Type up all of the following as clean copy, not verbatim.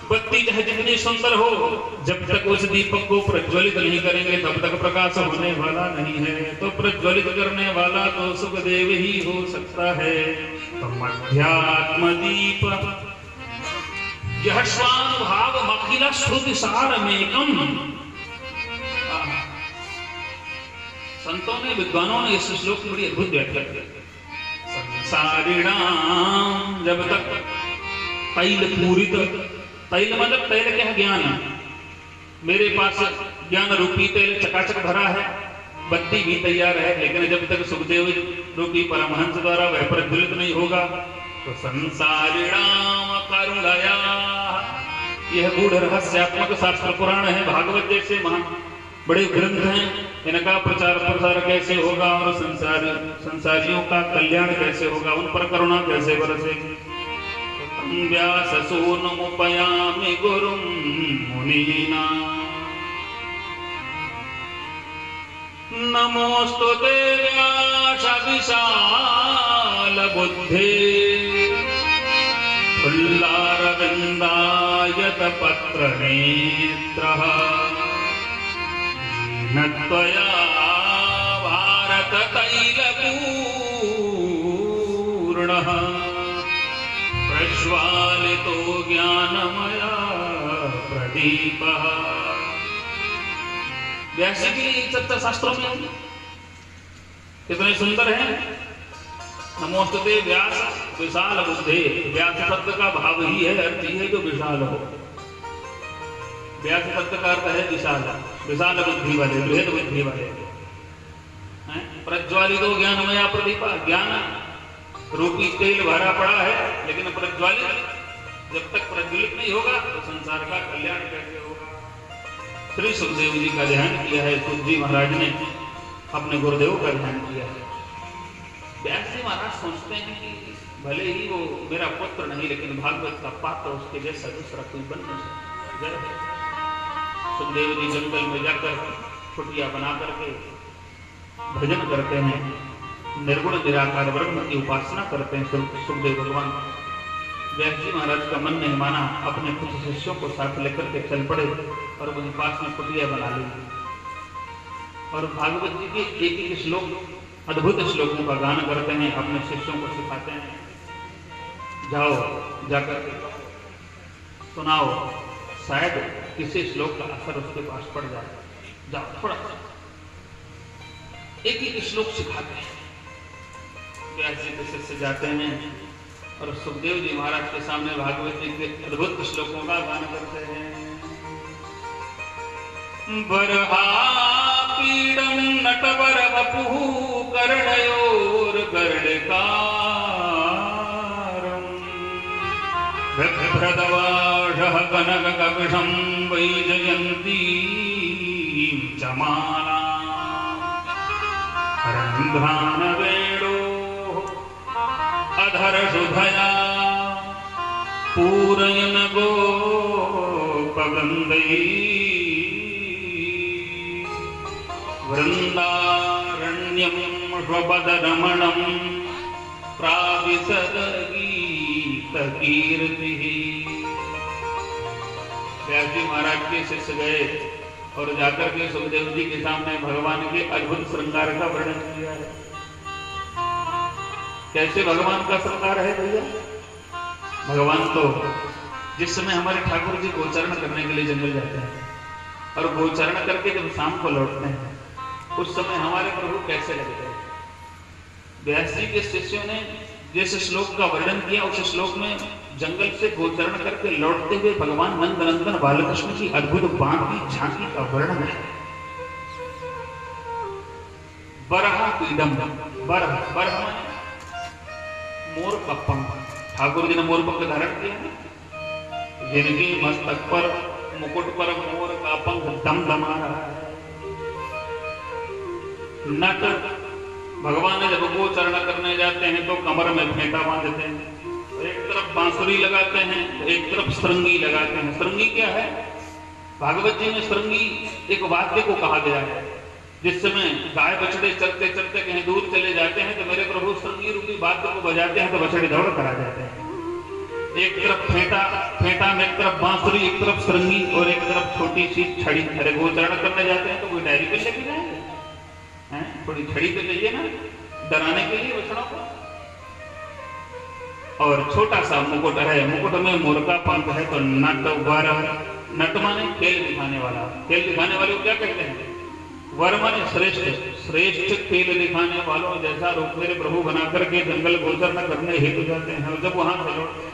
बत्ती चाहे जितनी सुंदर हो, जब तक उस दीपक को प्रज्वलित नहीं करेंगे तब तक प्रकाश होने वाला नहीं है। तो प्रज्वलित करने वाला तो सुखदेव ही हो सकता है। तो मध्यात्म दीप यह स्वानुभाव अखिल श्रुति सारमेकम। संतों ने, विद्वानों ने इस श्लोक की बड़ी अद्भुत व्याख्या की। संसारिणाम, जब तक तैल पूरित, तैल मतलब तैल क्या है? ज्ञान। मेरे पास ज्ञान रूपी तेल चकाचक भरा है, बत्ती भी तैयार है, लेकिन जब तक सुखदेव रूपी परमहंस द्वारा वह प्रज्वलित नहीं होगा तो संसारिणाम करुणया। यह गूढ़ रहस्यात्मक शास्त्र पुराण है, भागवत जैसे महान बड़े ग्रंथ हैं, इनका प्रचार प्रसार कैसे होगा और संसारियों का कल्याण कैसे होगा, उन पर करुणा कैसे बरसेगी। व्यास सूनुमुपयामि गुरुं मुनीना नमोस्तुते व्यास विशाल बुद्धे फुल्लारविन्दायत पत्र नेत्रः न त्वया भारत तैलपूर्णः प्रज्वालितो ज्ञानमया प्रदीपः। व्यास जी सत्य शास्त्रों में कितने सुंदर हैं। नमोस्तुते व्यास विशाल बुद्धे। व्यास शब्द का भाव ही है, अर्थ ही है जो विशाल हो। व्यास शब्द का अर्थ है विशाल, विशाल बुद्धि वाले, बृहद बुद्धि वाले। प्रज्वालितो ज्ञानमया प्रदीपा। ज्ञान रूपी तेल भरा पड़ा है, लेकिन प्रज्वालित जब तक प्रज्वलित नहीं होगा तो संसार का कल्याण कैसे होगा। श्री सुखदेव जी का ध्यान किया है सुख जी महाराज ने, अपने गुरुदेव का ध्यान किया है। व्यास जी महाराज सोचते हैं कि भले ही वो मेरा पुत्र नहीं, लेकिन भागवत का पात्र उसके जैसा दूसरा कोई बन नहीं सकता। सुखदेव जी जंगल में जाकर छुट्टियां बना करके भजन करते हैं, निर्गुण निराकार ब्रह्म की उपासना करते हैं सुखदेव भगवान। व्यास जी महाराज का मन नहीं माना, अपने कुछ शिष्यों को साथ लेकर के चल पड़े और वहीं पास में कुटिया बना ली। और भागवत जी के एक एक श्लोक, अद्भुत श्लोकों का गान करते हैं, अपने शिष्यों को सिखाते हैं। जाओ जाकर सुनाओ, शायद किसी श्लोक का असर उसके पास पड़ जाए। जाओ थोड़ा एक एक श्लोक सिखाते हैं। व्यास जी के शिष्य जाते हैं और सुखदेव जी महाराज के सामने भागवत जी के अद्भुत श्लोकों का गान करते हैं। बरहापीडं नटवर वपुः कर्णयोर कर्णिकारं बिभ्रदवाषः कनककपिशं वैजयन्तीं च माला रन्ध्रानवेणोः अधरशुभया पूरयन् गोपवृन्दैः वृन्दारण्यं स्वपदरमणं प्राविशद गीतकीर्तिः। व्यास जी महाराज के शिष्य गए और जाकर के सुखदेव जी के सामने भगवान के अद्भुत श्रृंगार का वर्णन किया है। कैसे भगवान का श्रृंगार है भैया? भगवान तो जिस समय हमारे ठाकुर जी गोचरण करने के लिए जंगल जाते हैं और गोचरण करके जब शाम को लौटते हैं, उस समय हमारे प्रभु कैसे लगते हैं। व्यास जी के शिष्यों ने जिस श्लोक का वर्णन किया, उस श्लोक में जंगल से गोचरण करके लौटते हुए भगवान नंदनंदन बालकृष्ण की अद्भुत बांकी झांकी का वर्णन है। बरहा पीडम, बरह बरह मोर का पंख। ठाकुर जी ने मोर पंख धारण किया है, जिनके मस्तक पर मुकुट पर मोर का पंख दमदमा रहा है। नट भगवान जब गोचरण करने जाते हैं तो कमर में फेंटा बांधते हैं, एक तरफ बांसुरी लगाते हैं, एक तरफ श्रृंगी लगाते हैं। श्रृंगी क्या है? भागवत जी में श्रृंगी एक वाद्य को कहा गया है। जिस समय गाय बछड़े चलते चलते कहीं दूर चले जाते हैं तो मेरे प्रभु श्रृंगी रूपी वाद्य को बजाते हैं तो बछड़े दौड़ कर आ जाते हैं। एक तरफ फेंटा में, एक तरफ बांसुरी, एक तरफ सरंगी और एक तरफ छोटी सी छड़ी। अरे गोचरण करने जाते हैं तो कोई डायरी पे लेके जाएंगे हैं? थोड़ी छड़ी तो चाहिए ना डराने के लिए बछड़ों को। और छोटा सा मुकुट है, मुकुट में मोर का पंख है। तो नट वर, नट माने खेल दिखाने वाला, खेल दिखाने वाले को क्या कहते हैं? वर माने श्रेष्ठ, श्रेष्ठ खेल दिखाने वालों जैसा रूप मेरे प्रभु बना करके जंगल गोचर न करने हेतु जाते हैं। और जब वहां से लौटते हैं,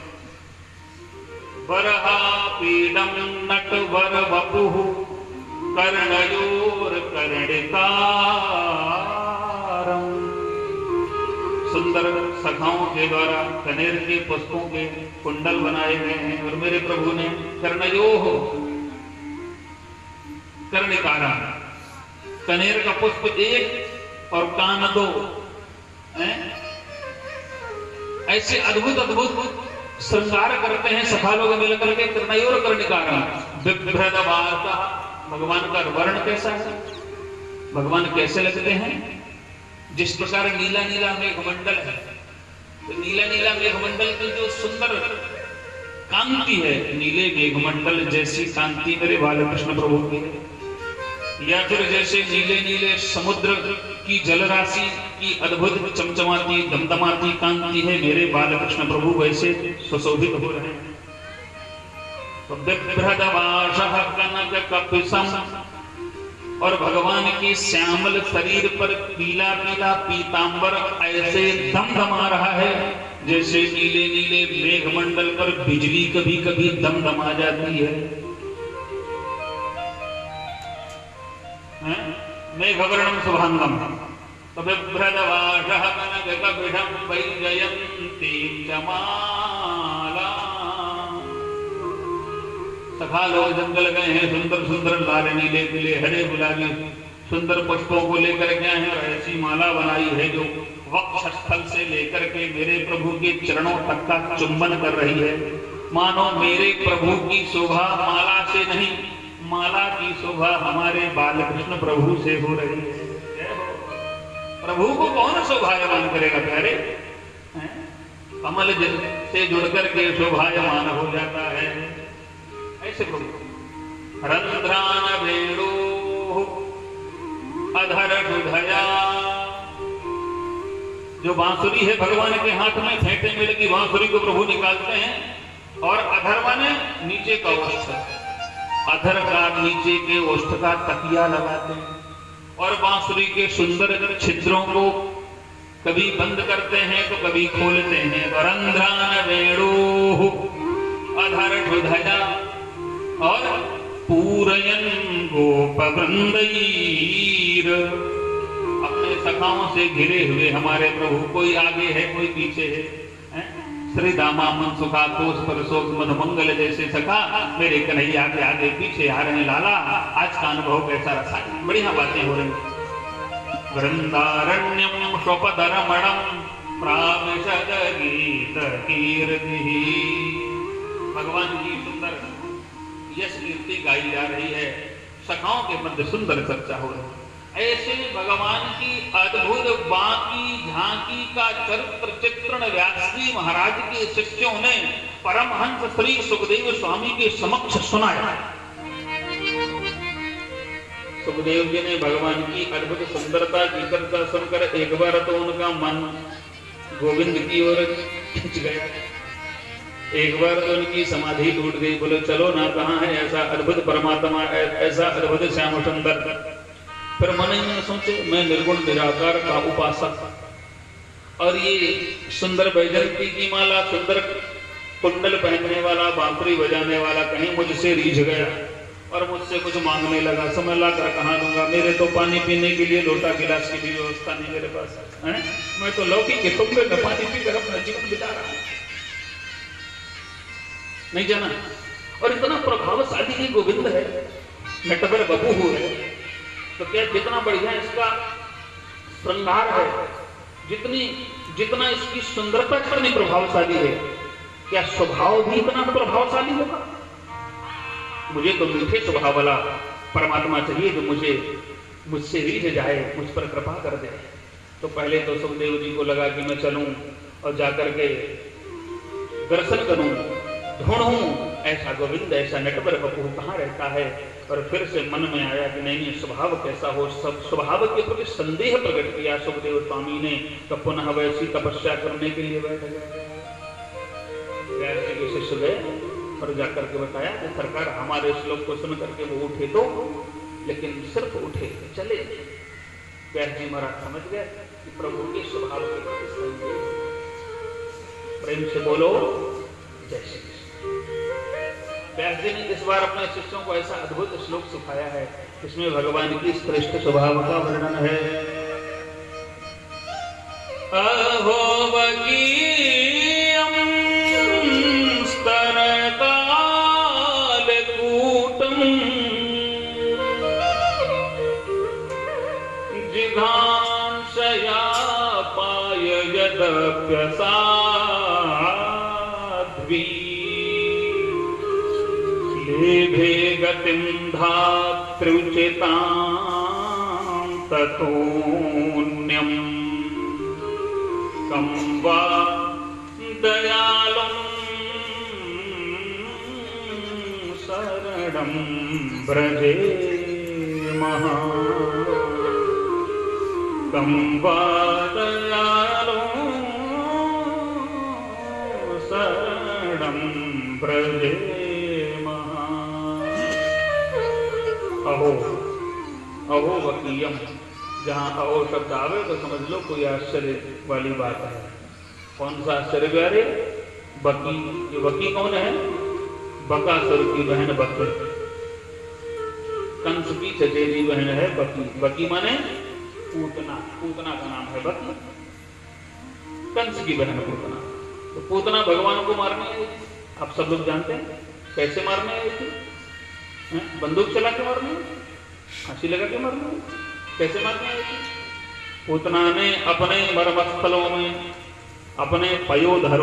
वरहा पीडम नट वर वपुः कर्णयोर कर्णिकारम्। सुंदर सखाओं के द्वारा कनेर के पुष्पों के कुंडल बनाए गए हैं और मेरे प्रभु ने कर्णयोः, कर्णिकारम्, कनेर का पुष्प एक और कान दो, ऐसे अद्भुत अद्भुत श्रृंगार करते हैं सखा लोग मिलकर के। कर्णयोर कर्णिकारम् बिभ्रदवार्ता। भगवान का वर्ण कैसा है? भगवान कैसे लगते हैं? जिस प्रकार नीला नीला मेघमंडल है, तो नीला नीला मेघमंडल की जो सुंदर कांति है, नीले मेघमंडल जैसी कांति मेरे बालकृष्ण प्रभु की है। या फिर जैसे नीले नीले समुद्र की जलराशि की अद्भुत चमचमाती दमदमाती कांति है मेरे बालकृष्ण प्रभु, वैसे सुशोभित हो रहे हैं। तो बिभ्रदवासः कनक कपिशम्। और भगवान की श्यामल शरीर पर पीला पीला पीतांबर ऐसे दमदमा रहा है जैसे नीले नीले मेघमंडल पर बिजली कभी कभी दमदमा जाती है। मेघवर्णम शुभांगम। तो बिभ्रदवासः कनक कपिशम् वैजयन्तीं च माला। सखा लोग जंगल गए हैं, सुंदर सुंदर लाल नीले पीले हरे गुलाबी सुंदर पुष्पों को लेकर गए हैं और ऐसी माला बनाई है जो वक्षस्थल से लेकर के मेरे प्रभु के चरणों तक का चुंबन कर रही है। मानो मेरे प्रभु की शोभा माला से नहीं, माला की शोभा हमारे बालकृष्ण प्रभु से हो रही है। प्रभु को कौन शोभायमान करेगा प्यारे? कमल से जुड़कर के शोभायमान हो जाता है ऐसे प्रभु। रंध्रान वेणुः अधर दुधया। जो बांसुरी है भगवान के हाथ में, फेंटे में लगी बांसुरी को प्रभु निकालते हैं और अधर माने नीचे का ओष्ठ, अधर का नीचे के ओष्ठ का तकिया लगाते हैं और बांसुरी के सुंदर छिद्रों को कभी बंद करते हैं तो कभी खोलते हैं। रंध्रान वेणुः अधर दुधया और पूरयन गोपवृंदैर। अपने सखाओं से घिरे हुए हमारे प्रभु, कोई आगे है कोई पीछे है। श्री दामा मन सुखा कोस पर शोक मध मंगल जैसे सखा मेरे कन्हैया के आगे पीछे आ रहे हैं। लाला आज का अनुभव कैसा रहा? बढ़िया बातें हो रही। वृंदारण्यम स्वपदरमणम प्राविशद गीत कीर्ति। भगवान की सुंदर यश कीर्ति गाई जा रही है, सखाओं के मध्य सुंदर चर्चा हो रही है। ऐसे भगवान की अद्भुत बाकी झांकी का चरित्र चित्रण व्यास जी महाराज के शिष्यों ने परमहंस श्री सुखदेव स्वामी के समक्ष सुनाया। सुखदेव जी ने भगवान की अद्भुत सुंदरता की चर्चा सुनकर एक बार तो उनका मन गोविंद की ओर खिंच गया, एक बार तो उनकी समाधि टूट गई। बोले चलो ना, कहाँ है ऐसा अद्भुत परमात्मा, ऐसा अद्भुत श्याम सुंदर। फिर मन ही में सोचे मैं निर्गुण निराकार का उपासक और ये सुंदर वैजयंती की माला, सुंदर कुंडल पहनने वाला, बांसुरी बजाने वाला कहीं मुझसे रीझ गया और मुझसे कुछ मांगने लगा। समय ला कर कहाँ दूंगा? मेरे तो पानी पीने के लिए लोटा गिलास की भी व्यवस्था नहीं मेरे पास है। मैं तो लौकी के टुकड़े में पानी पीकर अपना जीवन बिता रहा हूं, नहीं जाना। और इतना प्रभावशाली ही गोविंद है, नटवर बबू है, तो क्या कितना बढ़िया इसका श्रृंगार है, जितना इसकी सुंदरता कितनी प्रभावशाली है, क्या स्वभाव भी इतना प्रभावशाली होगा? मुझे तो मीठे स्वभाव वाला परमात्मा चाहिए जो मुझसे रीझ जाए, मुझ पर कृपा कर दे। तो पहले तो सुखदेव जी को लगा कि मैं चलूं और जाकर के दर्शन करूं ढूंढूं ऐसा गोविंद, ऐसा नटवर बपू कहाँ रहता है। और फिर से मन में आया कि नहीं, स्वभाव कैसा हो, सब स्वभाव के प्रति संदेह प्रकट किया सुखदेव स्वामी ने। तो पुनः वैसी तपस्या करने के लिए बैठ गए। शिष्य गए और जाकर के बताया कि सरकार हमारे श्लोक को सुन करके वो उठे तो, लेकिन सिर्फ उठे, चले। व्यास जी महाराज समझ गए कि प्रभु के स्वभाव के प्रति संदेह। प्रेम से बोलो जय श्री कृष्ण। व्यास जी ने इस बार अपने शिष्यों को ऐसा अद्भुत श्लोक सिखाया है, इसमें भगवान की श्रेष्ठ स्वभाव का वर्णन है। अहो बगीयम स्तरकाल कूटम जिघांशया पाय यदप्यसाध्वी लेभे गतिं धात्र्युचितां ततोऽन्यं कं वा दयालुं शरणं व्रजेमः। कं वा दयालुं शरणं व्रजेमः। अहो अहो वकीयम, जहाँ अहो शब्द आवे तो समझ लो कोई आश्चर्य वाली बात है। कौन सा आश्चर्य प्यारे? बकी। ये बकी कौन है? बकासुर की बहन बकी, कंस की चचेरी बहन है बकी। बकी माने पूतना, पूतना का नाम है बकी, कंस की बहन पूतना। तो पूतना भगवान को मारने आई थी, आप सब लोग जानते हैं कैसे मारने आई थी। बंदूक चला के मारने, फांसी लगा के मारने, कैसे मारने आई थी? पूतना ने अपने मर्मस्थलों में अपने पयोधर